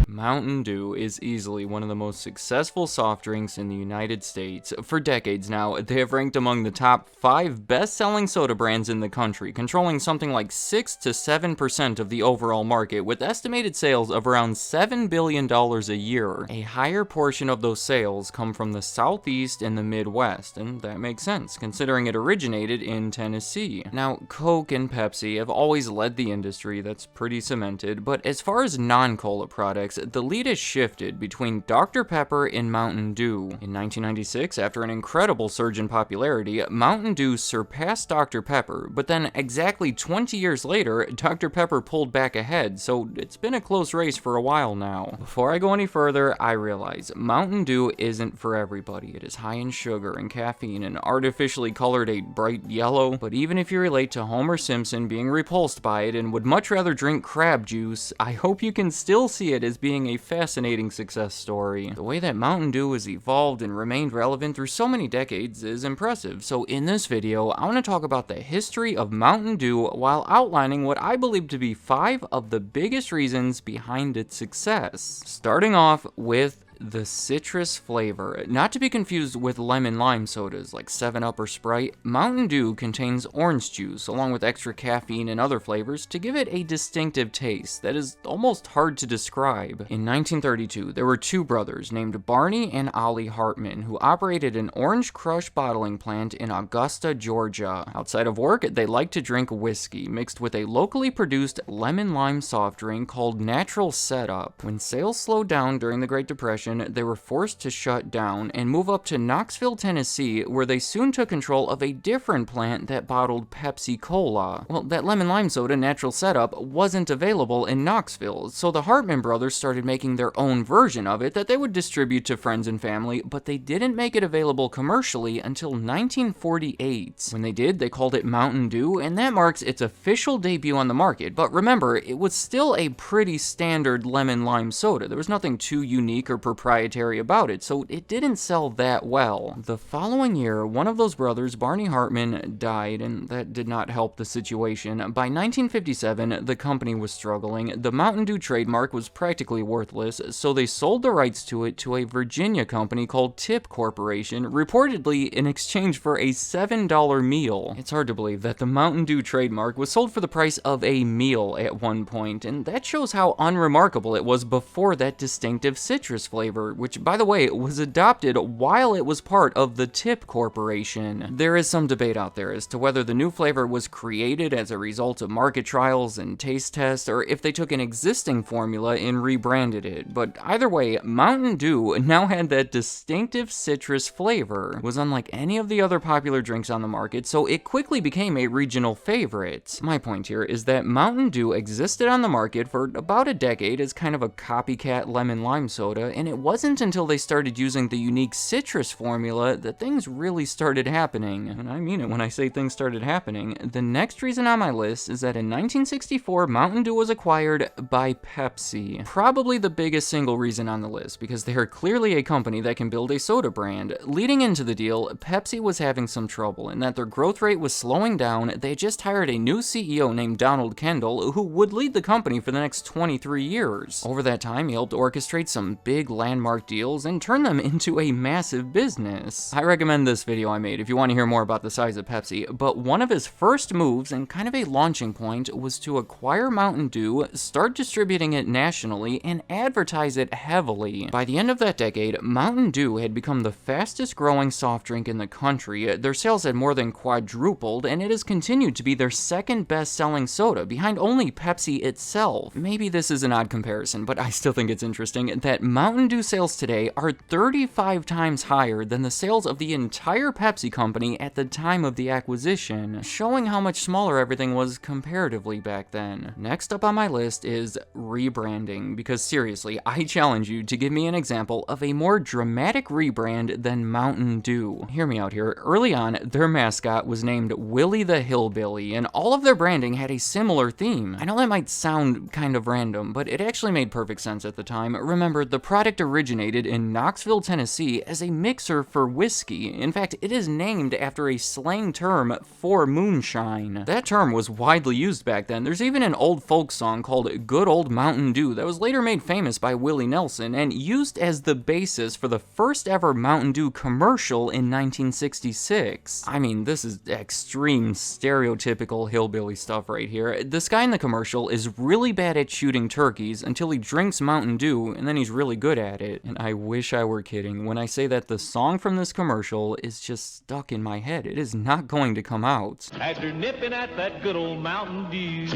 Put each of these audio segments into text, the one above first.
Mountain Dew is easily one of the most successful soft drinks in the United States. For decades now, they have ranked among the top 5 best-selling soda brands in the country, controlling something like 6 to 7% of the overall market, with estimated sales of around $7 billion a year. A higher portion of those sales come from the Southeast and the Midwest, and that makes sense, considering it originated in Tennessee. Now, Coke and Pepsi have always led the industry, that's pretty cemented, but as far as non-cola products, the lead has shifted between Dr. Pepper and Mountain Dew. In 1996, after an incredible surge in popularity, Mountain Dew surpassed Dr. Pepper, but then exactly 20 years later, Dr. Pepper pulled back ahead, so it's been a close race for a while now. Before I go any further, I realize Mountain Dew isn't for everybody. It is high in sugar and caffeine and artificially colored a bright yellow, but even if you relate to Homer Simpson being repulsed by it and would much rather drink crab juice, I hope you can still see it as being a fascinating success story. The way that Mountain Dew has evolved and remained relevant through so many decades is impressive, so in this video, I want to talk about the history of Mountain Dew while outlining what I believe to be 5 of the biggest reasons behind its success. Starting off with the citrus flavor. Not to be confused with lemon lime sodas like 7-Up or Sprite, Mountain Dew contains orange juice along with extra caffeine and other flavors to give it a distinctive taste that is almost hard to describe. In 1932, there were 2 brothers named Barney and Ollie Hartman who operated an Orange Crush bottling plant in Augusta, Georgia. Outside of work, they liked to drink whiskey mixed with a locally produced lemon lime soft drink called Natural Setup. When sales slowed down during the Great Depression, they were forced to shut down and move up to Knoxville, Tennessee, where they soon took control of a different plant that bottled Pepsi Cola. Well, that lemon lime soda, Natural Setup, wasn't available in Knoxville, so the Hartman brothers started making their own version of it that they would distribute to friends and family, but they didn't make it available commercially until 1948. When they did, they called it Mountain Dew, and that marks its official debut on the market, but remember, it was still a pretty standard lemon lime soda. There was nothing too unique or proprietary about it, so it didn't sell that well. The following year, one of those brothers, Barney Hartman, died, and that did not help the situation. By 1957, the company was struggling. The Mountain Dew trademark was practically worthless, so they sold the rights to it to a Virginia company called Tip Corporation, reportedly in exchange for a $7 meal. It's hard to believe that the Mountain Dew trademark was sold for the price of a meal at one point, and that shows how unremarkable it was before that distinctive citrus flavor, which, by the way, was adopted while it was part of the Tip Corporation. There is some debate out there as to whether the new flavor was created as a result of market trials and taste tests, or if they took an existing formula and rebranded it, but either way, Mountain Dew now had that distinctive citrus flavor. It was unlike any of the other popular drinks on the market, so it quickly became a regional favorite. My point here is that Mountain Dew existed on the market for about a decade as kind of a copycat lemon lime soda, and it wasn't until they started using the unique citrus formula that things really started happening. And I mean it when I say things started happening. The next reason on my list is that in 1964, Mountain Dew was acquired by Pepsi. Probably the biggest single reason on the list, because they are clearly a company that can build a soda brand. Leading into the deal, Pepsi was having some trouble in that their growth rate was slowing down. They just hired a new CEO named Donald Kendall, who would lead the company for the next 23 years. Over that time, he helped orchestrate some big landmark deals and turn them into a massive business. I recommend this video I made if you want to hear more about the size of Pepsi, but one of his first moves and kind of a launching point was to acquire Mountain Dew, start distributing it nationally, and advertise it heavily. By the end of that decade, Mountain Dew had become the fastest growing soft drink in the country. Their sales had more than quadrupled, and it has continued to be their second best selling soda, behind only Pepsi itself. Maybe this is an odd comparison, but I still think it's interesting that Mountain Dew sales today are 35 times higher than the sales of the entire Pepsi company at the time of the acquisition, showing how much smaller everything was comparatively back then. Next up on my list is rebranding, because seriously, I challenge you to give me an example of a more dramatic rebrand than Mountain Dew. Hear me out here. Early on, their mascot was named Willie the Hillbilly, and all of their branding had a similar theme. I know that might sound kind of random, but it actually made perfect sense at the time. Remember, the product fact originated in Knoxville, Tennessee as a mixer for whiskey. In fact, it is named after a slang term for moonshine. That term was widely used back then. There's even an old folk song called Good Old Mountain Dew that was later made famous by Willie Nelson and used as the basis for the first ever Mountain Dew commercial in 1966. I mean, this is extreme stereotypical hillbilly stuff right here. This guy in the commercial is really bad at shooting turkeys until he drinks Mountain Dew, and then he's really good at it. And I wish I were kidding when I say that the song from this commercial is just stuck in my head. It is not going to come out. After nipping at that good old Mountain Dew.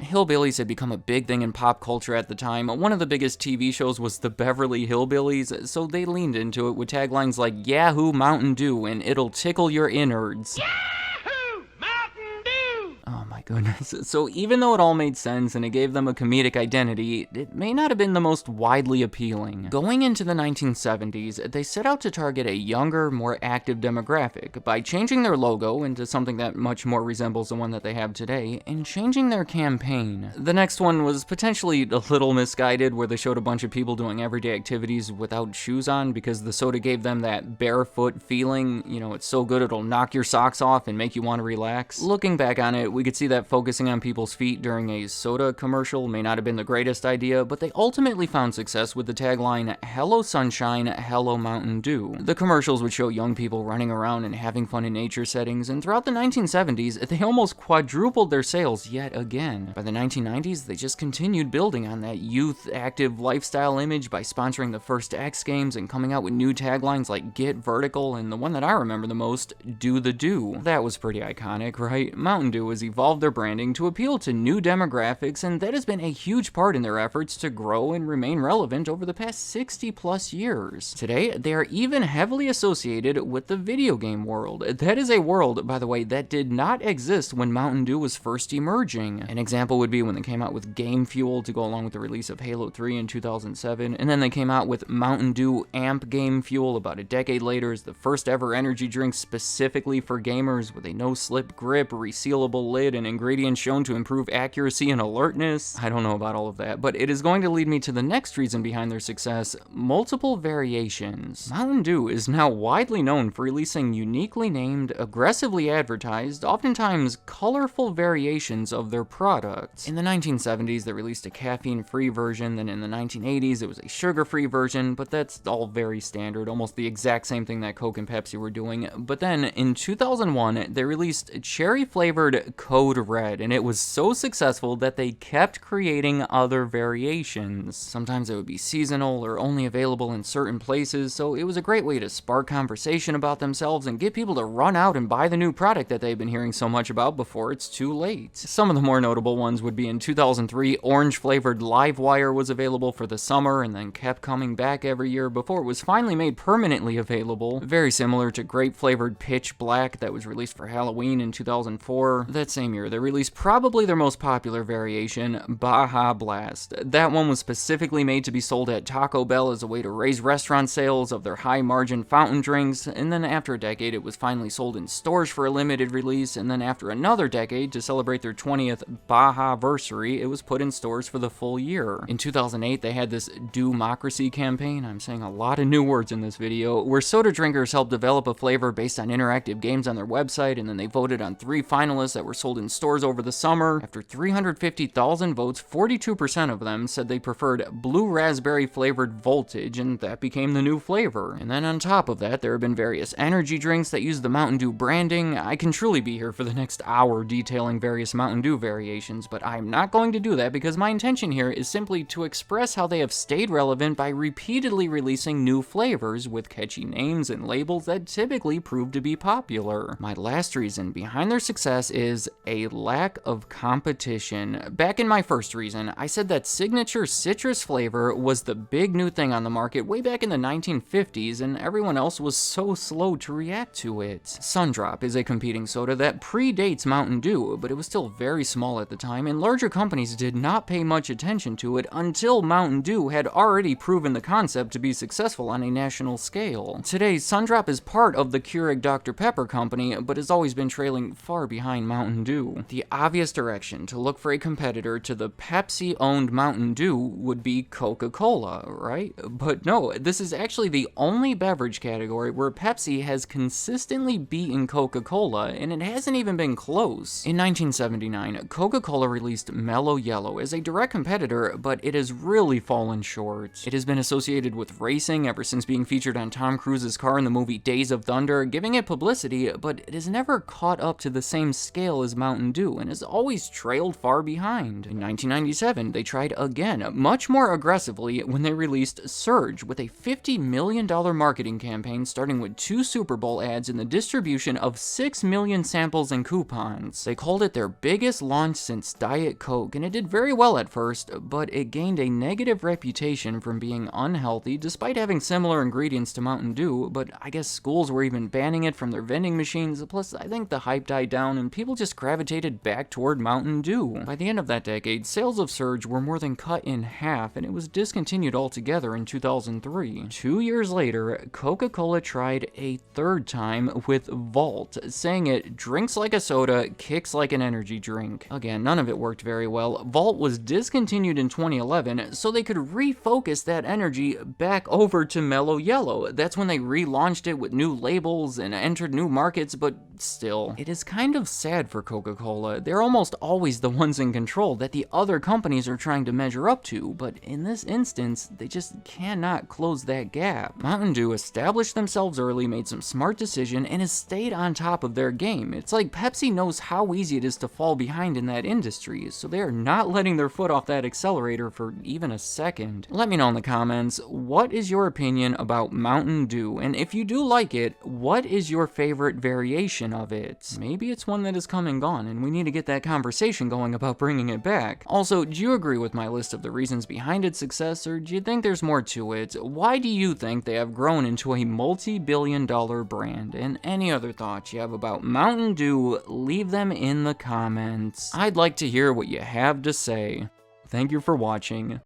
Hillbillies had become a big thing in pop culture at the time. One of the biggest TV shows was The Beverly Hillbillies, so they leaned into it with taglines like Yahoo Mountain Dew and it'll tickle your innards. Yahoo! Mountain Dew! Oh my goodness. So even though it all made sense and it gave them a comedic identity, it may not have been the most widely appealing. Going into the 1970s, they set out to target a younger, more active demographic by changing their logo into something that much more resembles the one that they have today, and changing their campaign. The next one was potentially a little misguided, where they showed a bunch of people doing everyday activities without shoes on because the soda gave them that barefoot feeling. You know, it's so good it'll knock your socks off and make you want to relax. Looking back on it, we could see that focusing on people's feet during a soda commercial may not have been the greatest idea, but they ultimately found success with the tagline, Hello Sunshine, Hello Mountain Dew. The commercials would show young people running around and having fun in nature settings, and throughout the 1970s, they almost quadrupled their sales yet again. By the 1990s, they just continued building on that youth, active lifestyle image by sponsoring the first X Games and coming out with new taglines like Get Vertical, and the one that I remember the most, Do the Dew. That was pretty iconic, right? Mountain Dew has evolved their branding to appeal to new demographics, and that has been a huge part in their efforts to grow and remain relevant over the past 60 plus years. Today, they are even heavily associated with the video game world. That is a world, by the way, that did not exist when Mountain Dew was first emerging. An example would be when they came out with Game Fuel to go along with the release of Halo 3 in 2007, and then they came out with Mountain Dew Amp Game Fuel about a decade later as the first ever energy drink specifically for gamers with a no-slip grip, resealable lid, and ingredients shown to improve accuracy and alertness. I don't know about all of that, but it is going to lead me to the next reason behind their success, multiple variations. Mountain Dew is now widely known for releasing uniquely named, aggressively advertised, oftentimes colorful variations of their products. In the 1970s, they released a caffeine-free version, then in the 1980s, it was a sugar-free version, but that's all very standard, almost the exact same thing that Coke and Pepsi were doing. But then, in 2001, they released cherry-flavored Code Red, and it was so successful that they kept creating other variations. Sometimes it would be seasonal or only available in certain places, so it was a great way to spark conversation about themselves and get people to run out and buy the new product that they've been hearing so much about before it's too late. Some of the more notable ones would be in 2003, orange-flavored Livewire was available for the summer and then kept coming back every year before it was finally made permanently available. Very similar to grape-flavored Pitch Black that was released for Halloween in 2004. That same year, they released probably their most popular variation, Baja Blast. That one was specifically made to be sold at Taco Bell as a way to raise restaurant sales of their high-margin fountain drinks, and then after a decade, it was finally sold in stores for a limited release, and then after another decade, to celebrate their 20th Baja-versary, it was put in stores for the full year. In 2008, they had this Dew-mocracy campaign, I'm saying a lot of new words in this video, where soda drinkers helped develop a flavor based on interactive games on their website, and then they voted on 3 finalists that were sold in stores over the summer. After 350,000 votes, 42% of them said they preferred blue raspberry flavored Voltage, and that became the new flavor. And then on top of that, there have been various energy drinks that use the Mountain Dew branding. I can truly be here for the next hour detailing various Mountain Dew variations, but I'm not going to do that because my intention here is simply to express how they have stayed relevant by repeatedly releasing new flavors with catchy names and labels that typically prove to be popular. My last reason behind their success is a lack of competition. Back in my first reason, I said that signature citrus flavor was the big new thing on the market way back in the 1950s, and everyone else was so slow to react to it. Sundrop is a competing soda that predates Mountain Dew, but it was still very small at the time, and larger companies did not pay much attention to it until Mountain Dew had already proven the concept to be successful on a national scale. Today, Sundrop is part of the Keurig Dr. Pepper company, but has always been trailing far behind Mountain Dew. Dew. The obvious direction to look for a competitor to the Pepsi-owned Mountain Dew would be Coca-Cola, right? But no, this is actually the only beverage category where Pepsi has consistently beaten Coca-Cola, and it hasn't even been close. In 1979, Coca-Cola released Mellow Yellow as a direct competitor, but it has really fallen short. It has been associated with racing ever since being featured on Tom Cruise's car in the movie Days of Thunder, giving it publicity, but it has never caught up to the same scale as Mountain Dew and has always trailed far behind. In 1997, they tried again, much more aggressively, when they released Surge with a $50 million marketing campaign starting with 2 Super Bowl ads and the distribution of 6 million samples and coupons. They called it their biggest launch since Diet Coke, and it did very well at first, but it gained a negative reputation from being unhealthy despite having similar ingredients to Mountain Dew, but I guess schools were even banning it from their vending machines, plus I think the hype died down and people just gravitated back toward Mountain Dew. By the end of that decade, sales of Surge were more than cut in half, and it was discontinued altogether in 2003. 2 years later, Coca-Cola tried a third time with Volt, saying it drinks like a soda, kicks like an energy drink. Again, none of it worked very well. Volt was discontinued in 2011, so they could refocus that energy back over to Mellow Yellow. That's when they relaunched it with new labels and entered new markets, but still, it is kind of sad for Coca-Cola. They're almost always the ones in control that the other companies are trying to measure up to, but in this instance, they just cannot close that gap. Mountain Dew established themselves early, made some smart decision, and has stayed on top of their game. It's like Pepsi knows how easy it is to fall behind in that industry, so they are not letting their foot off that accelerator for even a second. Let me know in the comments, what is your opinion about Mountain Dew? And if you do like it, what is your favorite variation of it? Maybe it's one that is come and gone, and we need to get that conversation going about bringing it back. Also, do you agree with my list of the reasons behind its success, or do you think there's more to it? Why do you think they have grown into a multi-billion-dollar brand? And any other thoughts you have about Mountain Dew, leave them in the comments. I'd like to hear what you have to say. Thank you for watching.